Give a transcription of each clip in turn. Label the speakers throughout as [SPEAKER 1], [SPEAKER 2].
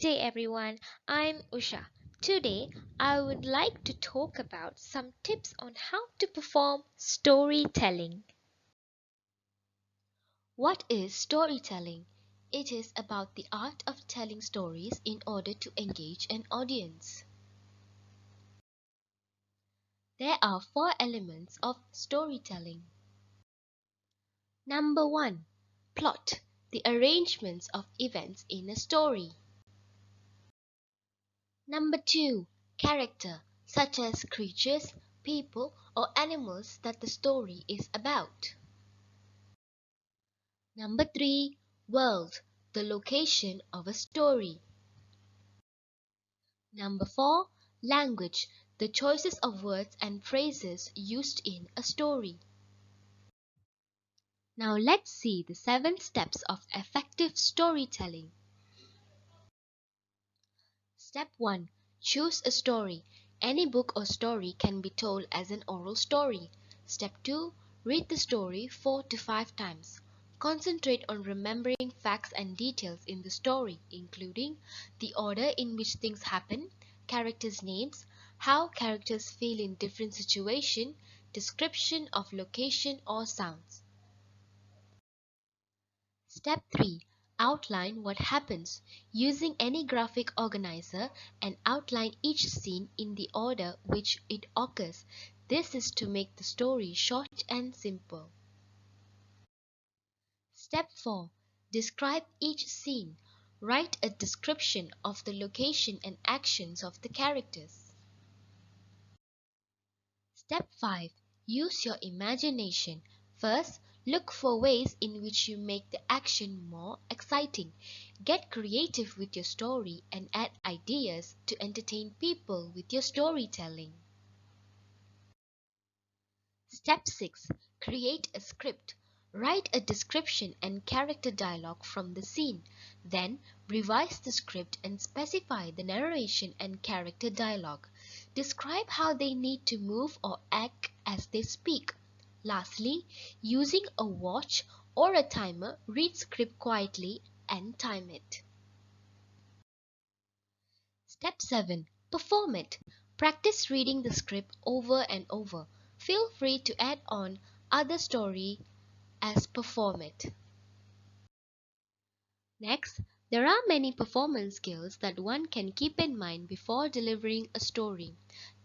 [SPEAKER 1] day everyone, I'm Usha. Today I would like to talk about some tips on how to perform storytelling. What is storytelling? It is about the art of telling stories in order to engage an audience. There are four elements of storytelling. Number 1. Plot, the arrangements of events in a story. Number 2. Character, such as creatures, people, or animals that the story is about. Number 3. World, the location of a story. Number 4. Language, the choices of words and phrases used in a story. Now let's see the 7 steps of effective storytelling. Step 1. Choose a story. Any book or story can be told as an oral story. Step 2. Read the story 4 to 5 times. Concentrate on remembering facts and details in the story, including the order in which things happen, characters' names, how characters feel in different situations, description of location or sounds. Step 3. Outline what happens. Using any graphic organizer and outline each scene in the order which it occurs. This is to make the story short and simple. Step 4. Describe each scene. Write a description of the location and actions of the characters. Step 5. Use your imagination. First, look for ways in which you make the action more exciting. Get creative with your story and add ideas to entertain people with your storytelling. Step 6. Create a script. Write a description and character dialogue from the scene. Then, revise the script and specify the narration and character dialogue. Describe how they need to move or act as they speak. Lastly, using a watch or a timer, read script quietly and time it. Step 7. Perform it. Practice reading the script over and over. Feel free to add on other story as perform it. Next, there are many performance skills that one can keep in mind before delivering a story.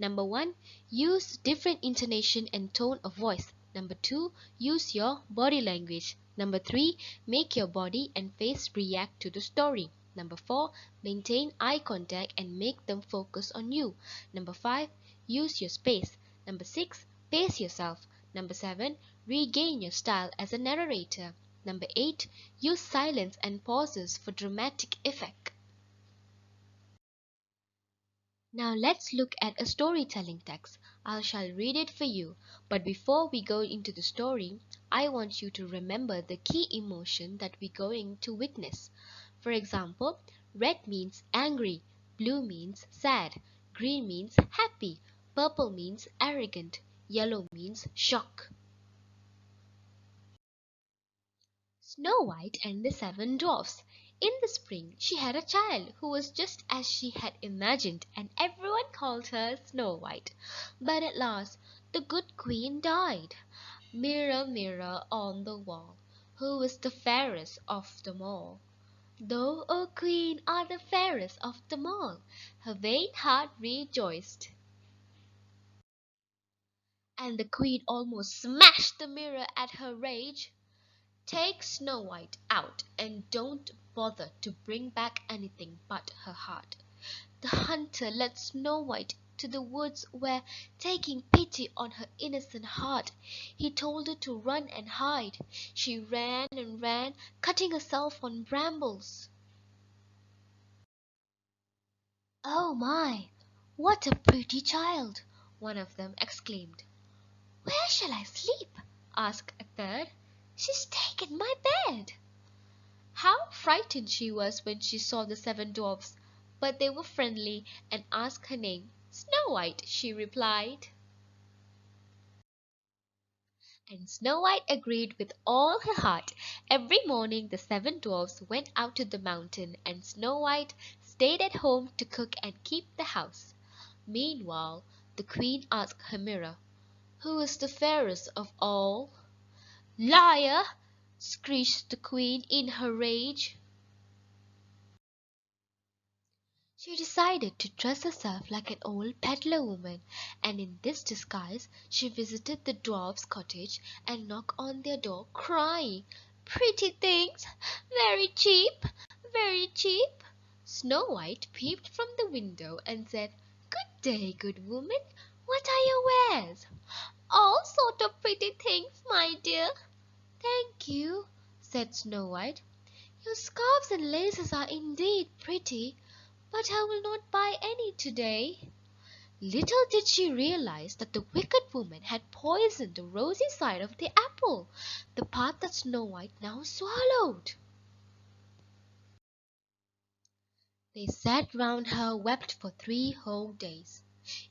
[SPEAKER 1] Number 1. Use different intonation and tone of voice. Number 2. Use your body language. Number 3. Make your body and face react to the story. Number 4. Maintain eye contact and make them focus on you. Number 5. Use your space. Number 6. Pace yourself. Number 7. Regain your style as a narrator. Number 8. Use silence and pauses for dramatic effect. Now let's look at a storytelling text. I shall read it for you, but before we go into the story, I want you to remember the key emotion that we're going to witness. For example, red means angry, blue means sad, green means happy, purple means arrogant, yellow means shock. Snow White and the Seven Dwarfs. In the spring she had a child who was just as she had imagined, and everyone called her Snow White. But at last the good queen died. Mirror, mirror on the wall, who is the fairest of them all? Thou, O queen, art the fairest of them all. Her vain heart rejoiced. And the queen almost smashed the mirror at her rage. Take Snow White out and don't bother to bring back anything but her heart. The hunter led Snow White to the woods where, taking pity on her innocent heart, he told her to run and hide. She ran and ran, cutting herself on brambles. "Oh my, what a pretty child!" one of them exclaimed. "Where shall I sleep?" asked a third. "She's taken my bed." How frightened she was when she saw the 7 dwarfs, but they were friendly and asked her name. "Snow White," she replied. And Snow White agreed with all her heart. Every morning the seven dwarfs went out to the mountain, and Snow White stayed at home to cook and keep the house. Meanwhile, the queen asked her mirror, "Who is the fairest of all?" "Liar!" screeched the queen in her rage. She decided to dress herself like an old peddler woman, and in this disguise she visited the dwarfs' cottage and knocked on their door, crying, "Pretty things, very cheap, very cheap." Snow White peeped from the window and said, "Good day, good woman. What are your wares?" "All sort of pretty things, my dear." "Thank you," said Snow White. "Your scarfs and laces are indeed pretty, but I will not buy any to-day." Little did she realize that the wicked woman had poisoned the rosy side of the apple, the part that Snow White now swallowed. They sat round her, wept for 3 whole days.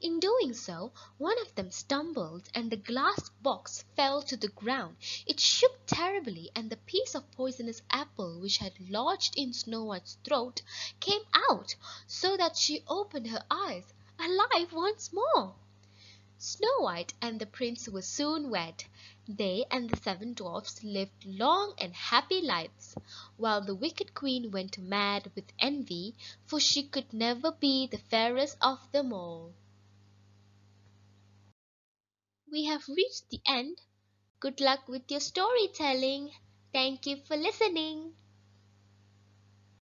[SPEAKER 1] In doing so, one of them stumbled, and the glass box fell to the ground. It shook terribly, and the piece of poisonous apple which had lodged in Snow White's throat came out, so that she opened her eyes, alive once more. Snow White and the prince were soon wed. They and the seven dwarfs lived long and happy lives, while the wicked queen went mad with envy, for she could never be the fairest of them all. We have reached the end. Good luck with your storytelling. Thank you for listening.